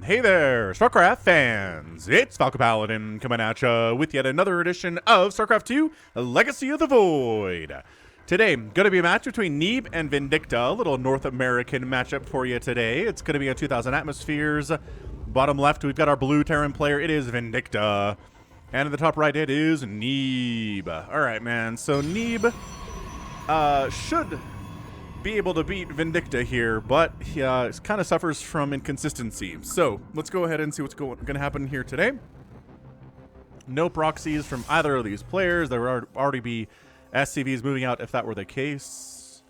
Hey there, StarCraft fans! It's Falcon Paladin coming at ya with yet another edition of StarCraft 2, Legacy of the Void. Today, going to be a match between Neeb and Vindicta, a little North American matchup for you today. It's going to be on 2,000 atmospheres. Bottom left, we've got our blue Terran player. It is Vindicta. And in the top right, it is Neeb. Alright, man. So Neeb should be able to beat Vindicta here, but he kind of suffers from inconsistency. So let's go ahead and see what's going to happen here today. No proxies from either of these players. There would already be SCVs moving out if that were the case.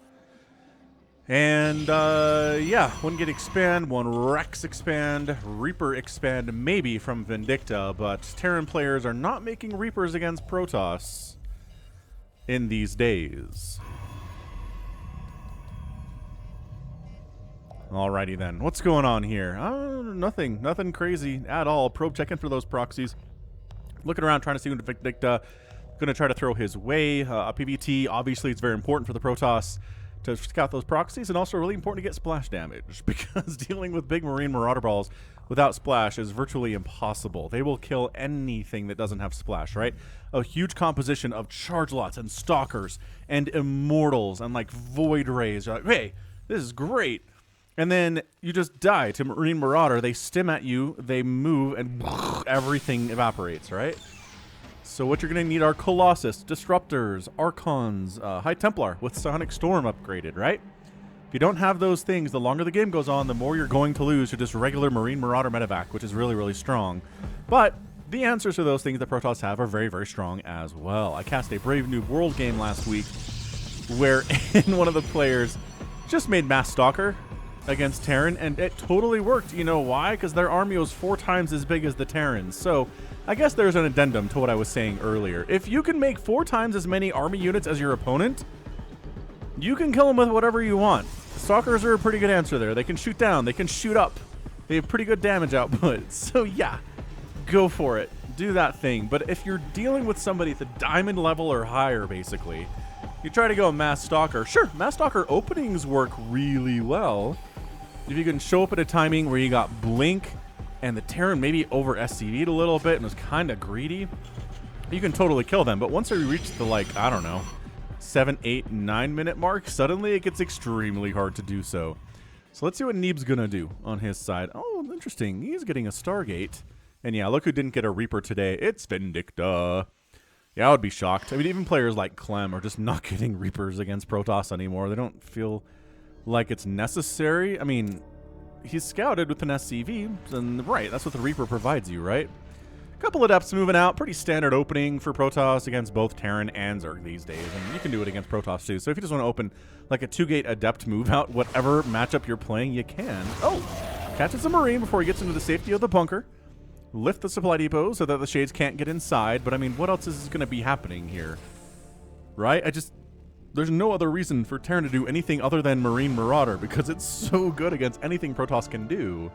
And yeah, one Gate expand, one Rex expand, Reaper expand maybe from Vindicta, but Terran players are not making Reapers against Protoss in these days. Alrighty then. What's going on here? Nothing crazy at all. Probe checking for those proxies. Looking around trying to see when Vindicta going to try to throw his way. A PVT, obviously it's very important for the Protoss to scout those proxies, and also really important to get splash damage, because dealing with big Marine Marauder balls without splash is virtually impossible. They will kill anything that doesn't have splash, right? A huge composition of charge lots and stalkers and immortals and like void rays. You're like, hey, this is great. And then you just die to Marine Marauder. They stim at you, they move, and everything evaporates, right? So what you're going to need are Colossus, Disruptors, Archons, High Templar with Sonic Storm upgraded, right? If you don't have those things, the longer the game goes on, the more you're going to lose to just regular Marine Marauder medevac, which is really, really strong. But the answers to those things that Protoss have are very, very strong as well. I cast a Brave New World game last week where one of the players just made Mass Stalker against Terran, and it totally worked. You know why? Because their army was 4 times as big as the Terrans. So I guess there's an addendum to what I was saying earlier. If you can make 4 times as many army units as your opponent, you can kill them with whatever you want. Stalkers are a pretty good answer there. They can shoot down, they can shoot up, they have pretty good damage output. So yeah, go for it. Do that thing. But if you're dealing with somebody at the diamond level or higher, basically, you try to go Mass Stalker. Sure, Mass Stalker openings work really well. If you can show up at a timing where you got Blink and the Terran maybe over SCV'd a little bit and was kind of greedy, you can totally kill them. But once you reach the, like, I don't know, 7, 8, 9 minute mark, suddenly it gets extremely hard to do so. So let's see what Neeb's going to do on his side. Oh, interesting. He's getting a Stargate. And yeah, look who didn't get a Reaper today. It's Vindicta. Yeah, I would be shocked. I mean, even players like Clem are just not getting Reapers against Protoss anymore. They don't feel like it's necessary. I mean, he's scouted with an SCV, and right, that's what the Reaper provides you, right? A couple Adepts moving out. Pretty standard opening for Protoss against both Terran and Zerg these days, and you can do it against Protoss too. So if you just want to open like a 2-gate Adept move out, whatever matchup you're playing, you can. Oh, catches a Marine before he gets into the safety of the bunker. Lift the supply depot so that the Shades can't get inside, but I mean, what else is going to be happening here? Right? There's no other reason for Terran to do anything other than Marine Marauder, because it's so good against anything Protoss can do.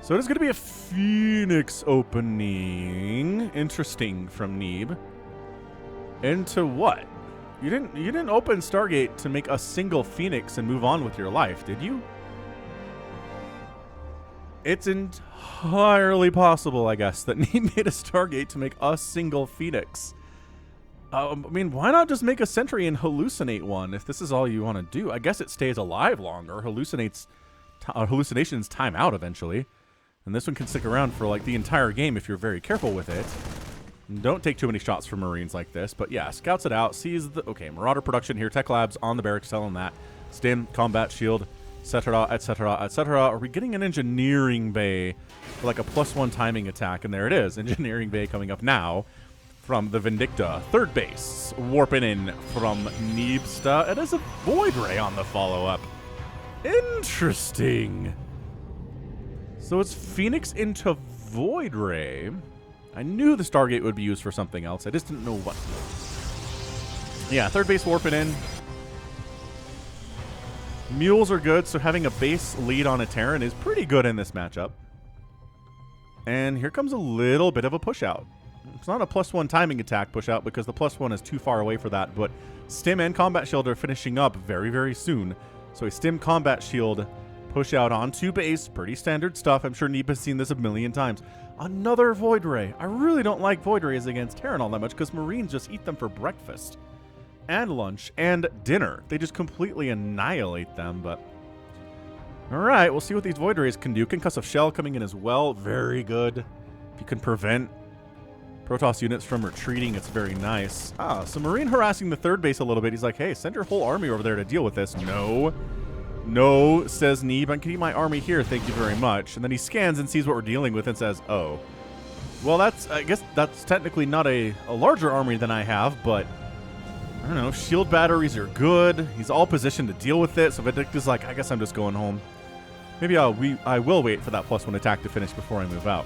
So it is going to be a Phoenix opening. Interesting from Neeb. Into what? You didn't open Stargate to make a single Phoenix and move on with your life, did you? It's entirely possible, I guess, that Neeb made a Stargate to make a single Phoenix. I mean, why not just make a sentry and hallucinate one if this is all you want to do? I guess it stays alive longer. Hallucinations time out eventually. And this one can stick around for like the entire game if you're very careful with it. And don't take too many shots from Marines like this. But yeah, scouts it out, sees the... Okay, Marauder production here. Tech Labs on the barracks telling that. Stim, combat shield, etc., etc., etc. Are we getting an engineering bay for like a +1 timing attack? And there it is. Engineering bay coming up now from the Vindicta. Third base, warping in from Neebsta. It is a Void Ray on the follow-up. Interesting. So it's Phoenix into Void Ray. I knew the Stargate would be used for something else. I just didn't know what. Yeah, third base warping in. Mules are good, so having a base lead on a Terran is pretty good in this matchup. And here comes a little bit of a push-out. It's not a +1 timing attack push-out because the +1 is too far away for that, but Stim and Combat Shield are finishing up very, very soon. So a Stim Combat Shield Push out onto base. Pretty standard stuff. I'm sure Neeb has seen this a million times. Another Void Ray. I really don't like Void Rays against Terran all that much because Marines just eat them for breakfast and lunch and dinner. They just completely annihilate them, but... Alright, we'll see what these Void Rays can do. Concussive Shell coming in as well. Very good. If you can prevent Protoss units from retreating, it's very nice. Ah, so Marine harassing the third base a little bit. He's like, hey, send your whole army over there to deal with this. No. No, says Neeb. I can keep my army here, thank you very much. And then he scans and sees what we're dealing with and says, oh. Well, I guess that's technically not a larger army than I have, but... I don't know, shield batteries are good. He's all positioned to deal with it, so Vindicta's like, I guess I'm just going home. Maybe I will wait for that +1 attack to finish before I move out.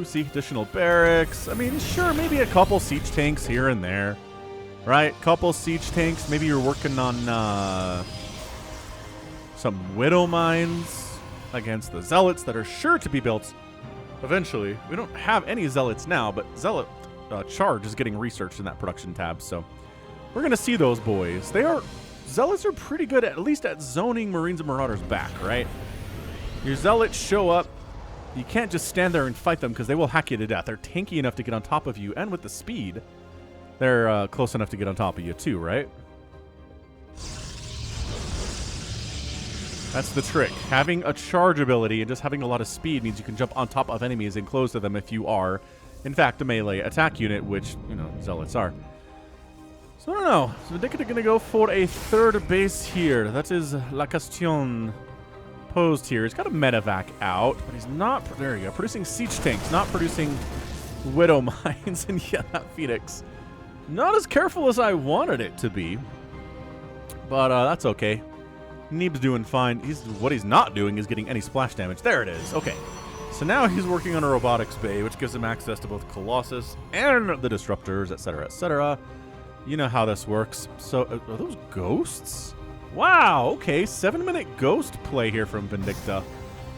See, additional barracks. I mean, sure, maybe a couple siege tanks here and there. Right? Couple siege tanks. Maybe you're working on some Widow Mines against the Zealots that are sure to be built eventually. We don't have any Zealots now, but Zealot Charge is getting researched in that production tab, so we're going to see those boys. Zealots are pretty good at least at zoning Marines and Marauders back, right? Your Zealots show up. You can't just stand there and fight them because they will hack you to death. They're tanky enough to get on top of you, and with the speed, they're close enough to get on top of you too, right? That's the trick. Having a charge ability and just having a lot of speed means you can jump on top of enemies and close to them if you are, in fact, a melee attack unit, which, you know, Zealots are. So I don't know. So Vindicta going to go for a third base here. That is La Question posed here. He's got a medevac out, but he's not, there you go, producing siege tanks, not producing Widow Mines. And yeah, that Phoenix, not as careful as I wanted it to be, but that's okay. Neeb's doing fine. What he's not doing is getting any splash damage. There it is. Okay. So now he's working on a robotics bay, which gives him access to both Colossus and the disruptors, etc., etc. You know how this works. So, are those ghosts? Wow, okay. 7-minute ghost play here from Vindicta.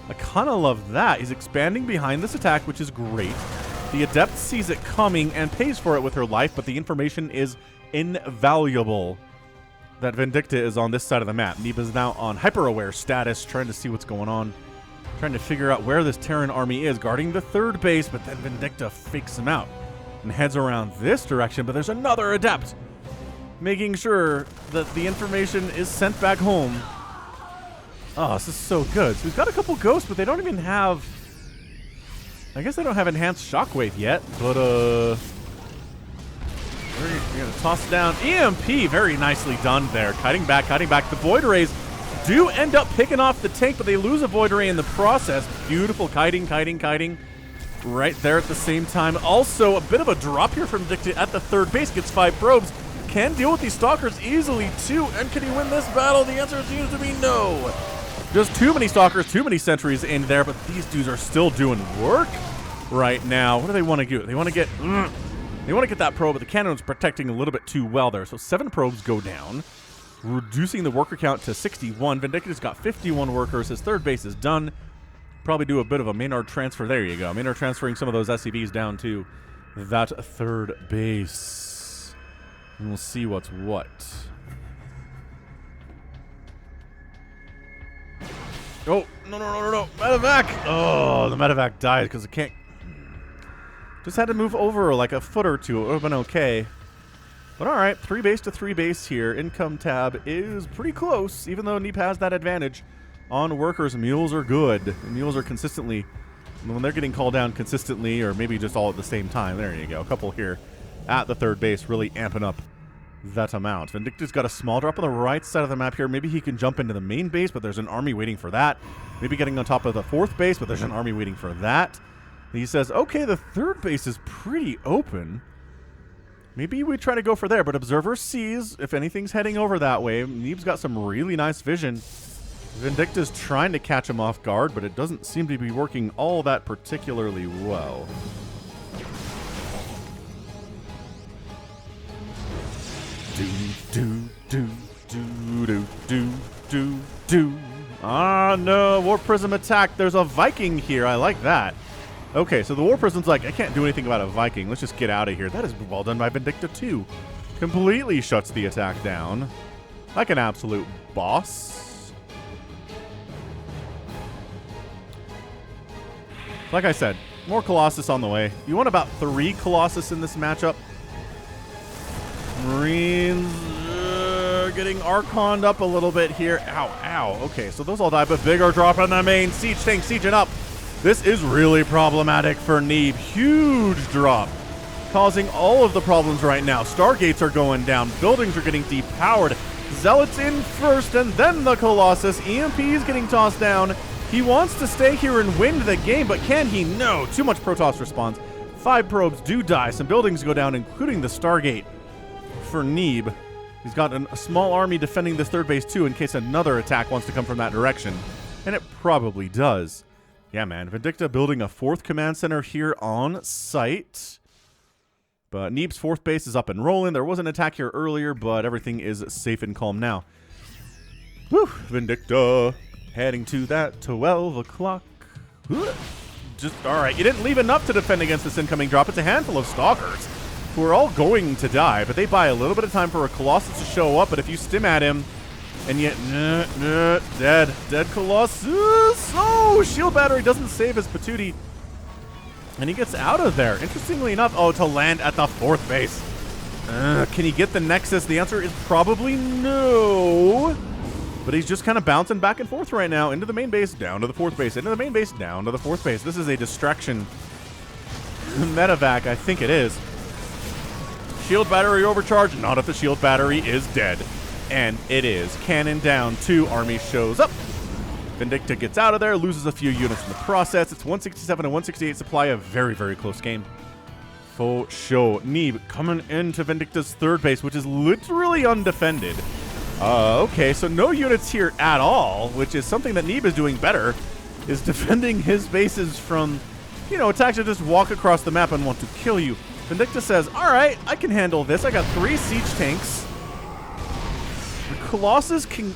I kind of love that. He's expanding behind this attack, which is great. The Adept sees it coming and pays for it with her life, but the information is invaluable. That Vindicta is on this side of the map. Neeb is now on hyper-aware status, trying to see what's going on. Trying to figure out where this Terran army is, guarding the third base, but then Vindicta fakes him out and heads around this direction, but there's another Adept, making sure that the information is sent back home. Oh, this is so good. So we've got a couple ghosts, but they don't even have... I guess they don't have enhanced shockwave yet, but we're going to toss it down. EMP, very nicely done there. Kiting back, kiting back. The Void Rays do end up picking off the tank, but they lose a Void Ray in the process. Beautiful kiting, kiting, kiting. Right there at the same time. Also, a bit of a drop here from Vindicta at the third base. Gets 5 probes. Can deal with these Stalkers easily, too. And can he win this battle? The answer seems to be no. Just too many Stalkers, too many sentries in there, but these dudes are still doing work right now. What do they want to do? They want to get... They want to get that probe, but the cannon's protecting a little bit too well there. So 7 probes go down, reducing the worker count to 61. Vindicta's got 51 workers. His third base is done. Probably do a bit of a Maynard transfer. There you go. Maynard transferring some of those SCVs down to that third base. And we'll see what's what. Oh, no. Medevac! Oh, the Medevac died because it can't... Just had to move over like a foot or two. It would have been okay. But alright, 3 base to 3 base here. Income tab is pretty close, even though Neeb has that advantage on workers. Mules are good. Mules are consistently, when they're getting called down consistently, or maybe just all at the same time. There you go. A couple here at the third base, really amping up that amount. Vindicta's got a small drop on the right side of the map here. Maybe he can jump into the main base, but there's an army waiting for that. Maybe getting on top of the 4th base, but there's an army waiting for that. He says, okay, the third base is pretty open. Maybe we try to go for there, but Observer sees if anything's heading over that way. Neeb's got some really nice vision. Vindicta's trying to catch him off guard, but it doesn't seem to be working all that particularly well. Ah, no, War Prism attack. There's a Viking here. I like that. Okay, so the War Prism's like, I can't do anything about a Viking. Let's just get out of here. That is well done by Vindicta, too. Completely shuts the attack down. Like an absolute boss. Like I said, more Colossus on the way. You want about 3 Colossus in this matchup. Marines getting Archoned up a little bit here. Ow, ow. Okay, so those all die, but bigger drop on the main. Siege tank sieging up. This is really problematic for Neeb. Huge drop, causing all of the problems right now. Stargates are going down. Buildings are getting depowered. Zealots in first, and then the Colossus. EMP is getting tossed down. He wants to stay here and win the game, but can he? No. Too much Protoss response. 5 probes do die. Some buildings go down, including the Stargate for Neeb. He's got a small army defending this third base, too, in case another attack wants to come from that direction. And it probably does. Yeah, man. Vindicta building a 4th command center here on site. But Neeb's 4th base is up and rolling. There was an attack here earlier, but everything is safe and calm now. Whew. Vindicta heading to that 12 o'clock. Just, all right. You didn't leave enough to defend against this incoming drop. It's a handful of Stalkers who are all going to die, but they buy a little bit of time for a Colossus to show up. But if you stim at him, and yet, dead Colossus. Oh, shield battery doesn't save his patootie. And he gets out of there. Interestingly enough, to land at the 4th base. Can he get the Nexus? The answer is probably no. But he's just kind of bouncing back and forth right now. Into the main base, down to the 4th base. Into the main base, down to the 4th base. This is a distraction medevac, I think it is. Shield battery overcharge. Not if the shield battery is dead. And it is. Cannon down. 2 army shows up. Vindicta gets out of there, loses a few units in the process. It's 167 and 168 supply. A very, very close game. For sure. Neeb coming into Vindicta's 3rd base, which is literally undefended. Okay, so no units here at all, which is something that Neeb is doing better, is defending his bases from, attacks that just walk across the map and want to kill you. Vindicta says, all right, I can handle this. I got 3 siege tanks. The Colossus can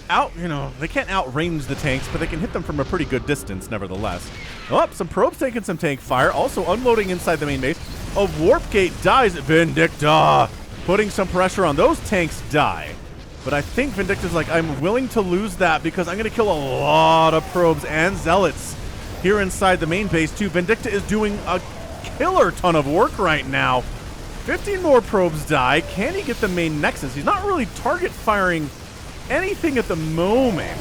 they can't outrange the tanks, but they can hit them from a pretty good distance nevertheless. Oh, some probes taking some tank fire, also unloading inside the main base. A warp gate dies. Vindicta putting some pressure on. Those tanks die. But I think Vindicta's like, I'm willing to lose that because I'm going to kill a lot of probes and zealots here inside the main base too. Vindicta is doing a killer ton of work right now. 15 more probes die. Can he get the main Nexus? He's not really target firing anything at the moment.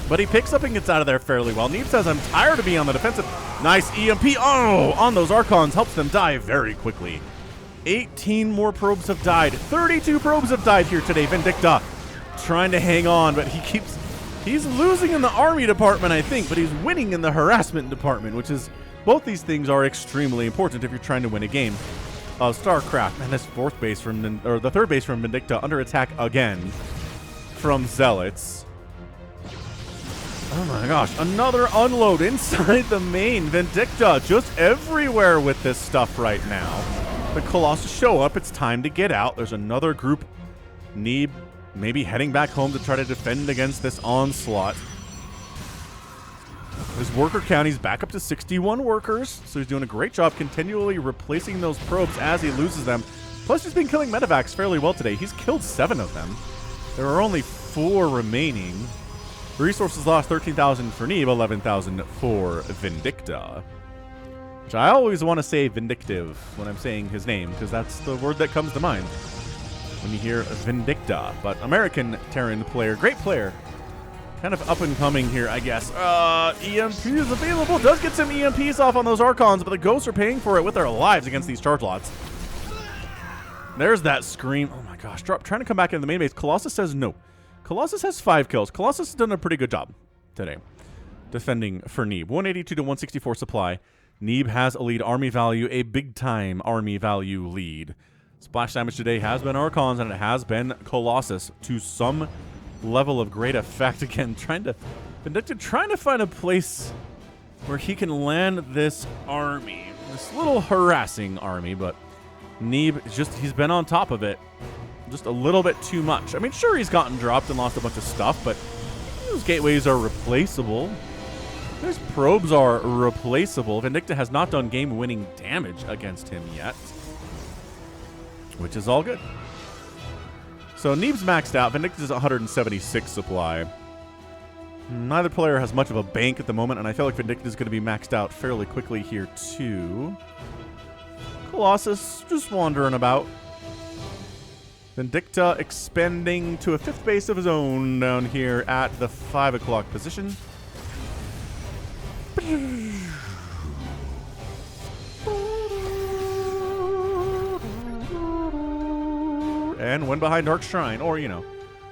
But he picks up and gets out of there fairly well. Neeb says, I'm tired of being on the defensive. Nice EMP. On those Archons. Helps them die very quickly. 18 more probes have died. 32 probes have died here today. Vindicta trying to hang on, but he's losing in the army department, I think, but he's winning in the harassment department, which is, both these things are extremely important if you're trying to win a game. StarCraft, man, this 4th base the 3rd base from Vindicta under attack again from Zealots. Oh my gosh, another unload inside the main. Vindicta just everywhere with this stuff right now. The Colossus show up. It's time to get out. There's another group. Neeb maybe heading back home to try to defend against this onslaught. His worker count, he's back up to 61 workers, so he's doing a great job continually replacing those probes as he loses them. Plus, he's been killing medevacs fairly well today. He's killed 7 of them. There are only 4 remaining. Resources lost 13,000 for Neeb, 11,000 for Vindicta. Which I always want to say vindictive when I'm saying his name, because that's the word that comes to mind when you hear Vindicta. But American Terran player, great player. Kind of up and coming here, I guess. EMP is available. Does get some EMPs off on those Archons, but the Ghosts are paying for it with their lives against these charge lots. There's that scream. Oh my gosh. Trying to come back into the main base. Colossus says no. Colossus has 5 kills. Colossus has done a pretty good job today defending for Neeb. 182 to 164 supply. Neeb has a lead army value, a big-time army value lead. Splash damage today has been Archons, and it has been Colossus to some level of great effect. Again, Vindicta trying to find a place where he can land this army. This little harassing army, but Neeb, he's been on top of it just a little bit too much. I mean, sure, he's gotten dropped and lost a bunch of stuff, but those gateways are replaceable. Those probes are replaceable. Vindicta has not done game-winning damage against him yet, which is all good. So Neeb's maxed out. Vindicta's 176 supply. Neither player has much of a bank at the moment, and I feel like Vindicta's going to be maxed out fairly quickly here, too. Colossus just wandering about. Vindicta expanding to a 5th base of his own down here at the 5 o'clock position. And went behind Dark Shrine, or, you know,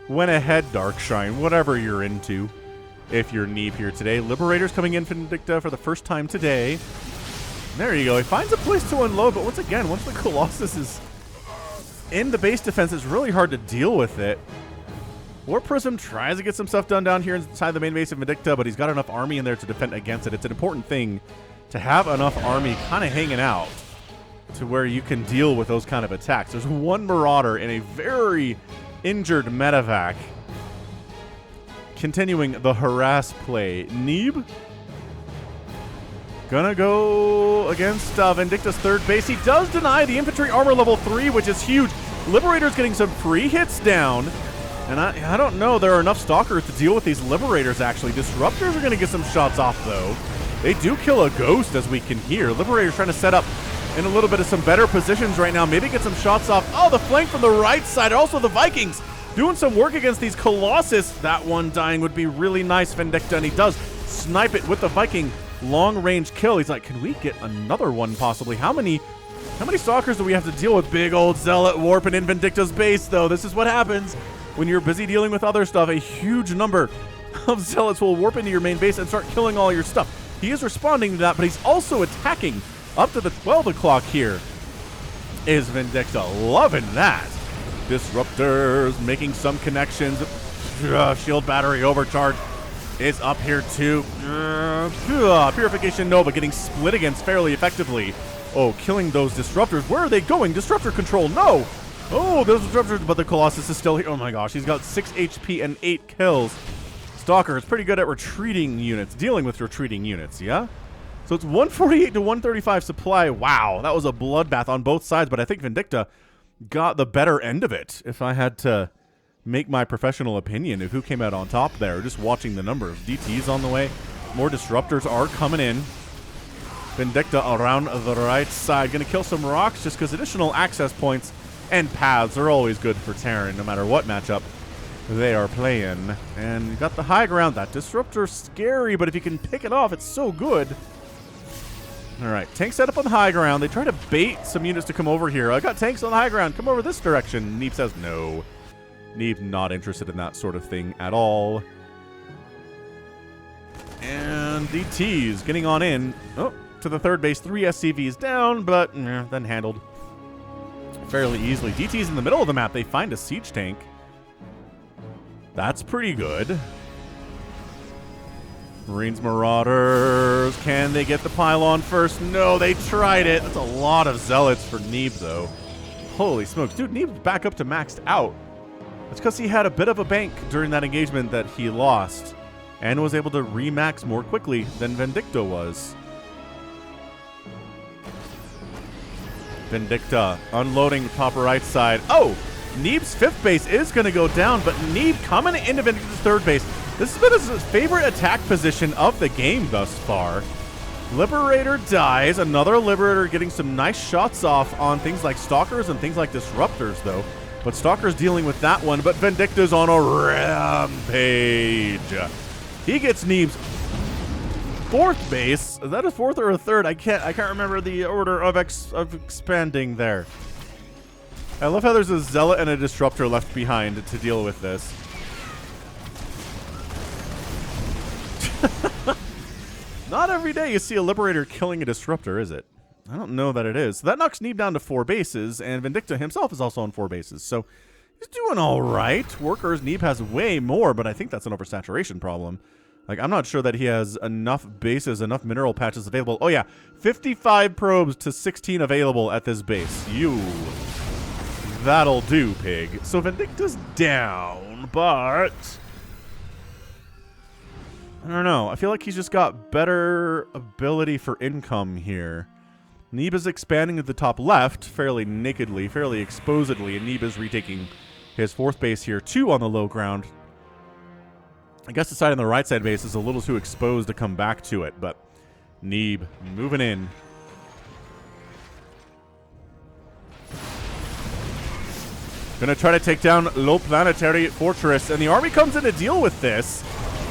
went ahead Dark Shrine, whatever you're into. If you're Neeb here today. Liberator's coming in for Vindicta for the first time today. There you go. He finds a place to unload, but once again, once the Colossus is in the base defense, it's really hard to deal with it. War Prism tries to get some stuff done down here inside the main base of Vindicta, but he's got enough army in there to defend against it. It's an important thing to have enough army kind of hanging out to where you can deal with those kind of attacks. There's one Marauder in a very injured medevac. Continuing the harass play. Neeb gonna go against Vindicta's 3rd base. He does deny the infantry armor level 3, which is huge. Liberator's getting some free hits down. And I don't know. There are enough Stalkers to deal with these Liberators, actually. Disruptors are going to get some shots off, though. They do kill a Ghost, as we can hear. Liberator's trying to set up in a little bit of some better positions right now. Maybe get some shots off. Oh, the flank from the right side. Also, the Vikings doing some work against these Colossus. That one dying would be really nice, Vindicta, and he does snipe it with the Viking long-range kill. He's like, can we get another one possibly? How many Stalkers do we have to deal with? Big old Zealot warping in Vindicta's base, though. This is what happens when you're busy dealing with other stuff. A huge number of Zealots will warp into your main base and start killing all your stuff. He is responding to that, but he's also attacking up to the 12 o'clock here. Is Vindicta loving that? Disruptors making some connections. Shield battery overcharge is up here too. Purification Nova getting split against fairly effectively. Oh, killing those disruptors. Where are they going? Disruptor control. No. Oh, those disruptors, but the Colossus is still here. Oh my gosh, he's got 6 HP and 8 kills. Stalker is pretty good at retreating units, dealing with retreating units, yeah? So it's 148 to 135 supply. Wow, that was a bloodbath on both sides, but I think Vindicta got the better end of it, if I had to make my professional opinion of who came out on top there. Just watching the numbers. DT's on the way. More disruptors are coming in. Vindicta around the right side. Going to kill some rocks just because additional access points and paths are always good for Terran, no matter what matchup they are playing. And you got the high ground. That disruptor's scary, but if you can pick it off, it's so good. All right, tanks set up on the high ground. They try to bait some units to come over here. I got tanks on the high ground. Come over this direction. Neeb says no. Neeb not interested in that sort of thing at all. And DT's getting on in. Oh, to the 3rd base. 3 SCVs down, but then handled fairly easily. DT's in the middle of the map. They find a siege tank. That's pretty good. Marines, Marauders. Can they get the pylon first? No, they tried it. That's a lot of Zealots for Neeb, though. Holy smokes. Dude, Neeb's back up to maxed out. It's because he had a bit of a bank during that engagement that he lost and was able to remax more quickly than Vindicta was. Vindicta unloading top right side. Oh, Neeb's 5th base is going to go down, but Neeb coming into Vindicta's 3rd base. This has been his favorite attack position of the game thus far. Liberator dies. Another Liberator getting some nice shots off on things like Stalkers and things like Disruptors, though. But Stalker's dealing with that one, but Vindicta's on a rampage. He gets Neeb's 4th base. Is that a 4th or a 3rd? I can't remember the order of expanding there. I love how there's a Zealot and a Disruptor left behind to deal with this. Not every day you see a Liberator killing a Disruptor, is it? I don't know that it is. So that knocks Neeb down to 4 bases, and Vindicta himself is also on 4 bases. So he's doing all right. Workers, Neeb has way more, but I think that's an oversaturation problem. Like, I'm not sure that he has enough bases, enough mineral patches available. Oh, yeah. 55 probes to 16 available at this base. That'll do, pig. So Vindicta's down, but I don't know. I feel like he's just got better ability for income here. Neeb is expanding to the top left fairly nakedly, fairly exposedly, and Neeb is retaking his 4th base here, 2 on the low ground. I guess the side on the right side base is a little too exposed to come back to it, but Neeb moving in. Gonna try to take down low planetary fortress, and the army comes in to deal with this.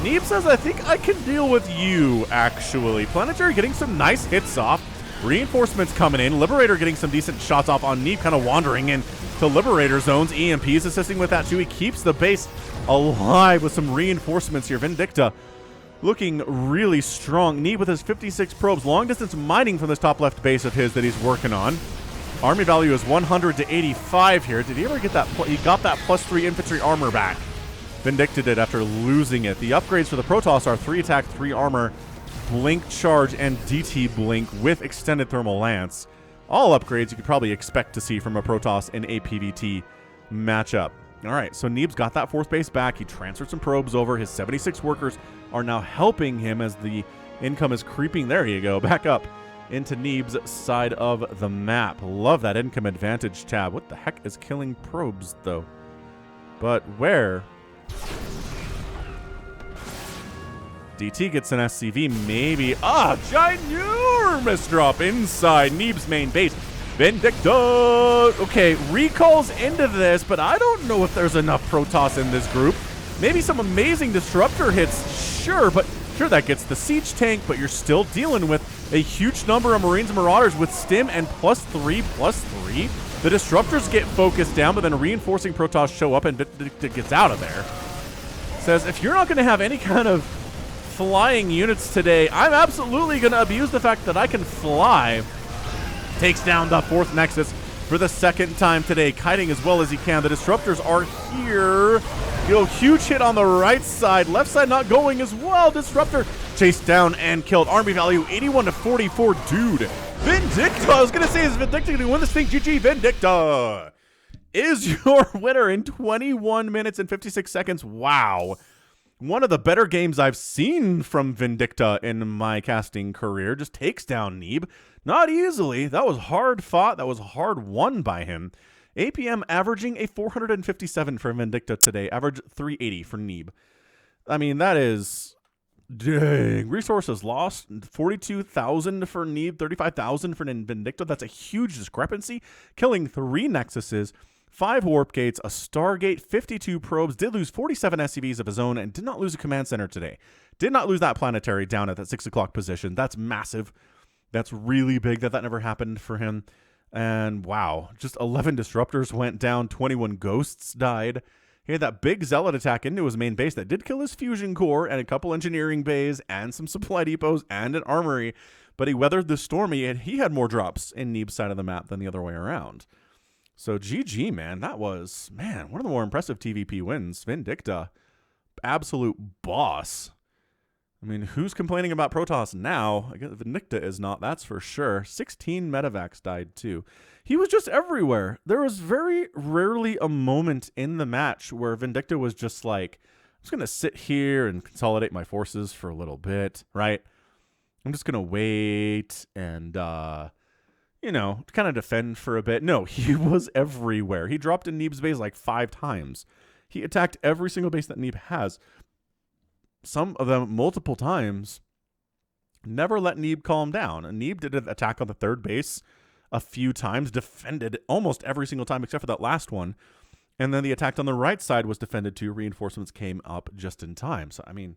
Neeb says, I think I can deal with you, actually. Planetary getting some nice hits off. Reinforcements coming in. Liberator getting some decent shots off on Neeb, kind of wandering in to Liberator zones. EMPs assisting with that too. He keeps the base alive with some reinforcements here. Vindicta looking really strong. Neeb with his 56 probes. Long distance mining from this top left base of his that he's working on. Army value is 100 to 85 here. Did he ever get that? He got that +3 infantry armor back. Vindicta did after losing it. The upgrades for the Protoss are 3 attack, 3 armor, blink charge, and DT blink with extended thermal lance. All upgrades you could probably expect to see from a Protoss in a PvT matchup. All right, so Neeb's got that 4th base back. He transferred some probes over. His 76 workers are now helping him as the income is creeping. There you go, back up into Neeb's side of the map. Love that income advantage tab. What the heck is killing probes, though? But where? DT gets an SCV, maybe. Ah, ginormous drop inside Neeb's main base. Vindicta! Okay, recalls into this, but I don't know if there's enough Protoss in this group. Maybe some amazing disruptor hits, sure, but sure, that gets the siege tank, but you're still dealing with a huge number of Marines and Marauders with stim and +3/+3. The disruptors get focused down, but then reinforcing Protoss show up and Vindicta gets out of there. Says, if you're not going to have any kind of flying units today, I'm absolutely going to abuse the fact that I can fly. Takes down the 4th Nexus for the 2nd time today, kiting as well as he can. The disruptors are here. Huge hit on the right side. Left side not going as well. Disruptor chased down and killed. Army value 81 to 44. Dude, Vindicta, I was going to say, is Vindicta going to win this thing? GG, Vindicta is your winner in 21 minutes and 56 seconds. Wow. One of the better games I've seen from Vindicta in my casting career. Just takes down Neeb. Not easily. That was hard fought. That was hard won by him. APM averaging a 457 for Vindicta today. Average 380 for Neeb. I mean, that is... Dang. Resources lost. 42,000 for Neeb. 35,000 for Vindicta. That's a huge discrepancy. Killing 3 Nexuses. 5 warp gates, a Stargate, 52 probes, did lose 47 SCVs of his own, and did not lose a command center today. Did not lose that planetary down at that 6 o'clock position. That's massive. That's really big that never happened for him. And wow, just 11 disruptors went down, 21 ghosts died. He had that big zealot attack into his main base that did kill his fusion core and a couple engineering bays and some supply depots and an armory, but he weathered the storm. He had more drops in Neeb's side of the map than the other way around. So GG, man. That was, man, one of the more impressive TVP wins. Vindicta, absolute boss. I mean, who's complaining about Protoss now? I guess Vindicta is not, that's for sure. 16 medevacs died too. He was just everywhere. There was very rarely a moment in the match where Vindicta was just like, I'm just going to sit here and consolidate my forces for a little bit, right? I'm just going to wait and, you know, kind of defend for a bit. No, he was everywhere. He dropped in Neeb's base like 5 times. He attacked every single base that Neeb has. Some of them multiple times. Never let Neeb calm down. And Neeb did an attack on the 3rd base a few times, defended almost every single time except for that last one. And then the attack on the right side was defended too. Reinforcements came up just in time. So, I mean,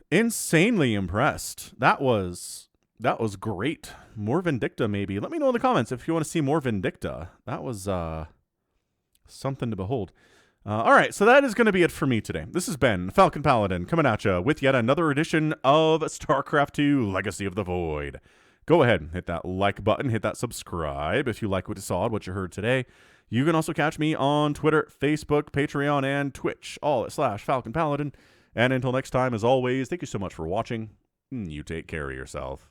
insanely impressed. That was great. More Vindicta, maybe. Let me know in the comments if you want to see more Vindicta. That was something to behold. All right, so that is going to be it for me today. This has been Falcon Paladin coming at you with yet another edition of StarCraft 2 Legacy of the Void. Go ahead and hit that like button, hit that subscribe if you like what you saw and what you heard today. You can also catch me on Twitter, Facebook, Patreon, and Twitch, all at /Falcon Paladin. And until next time, as always, thank you so much for watching. You take care of yourself.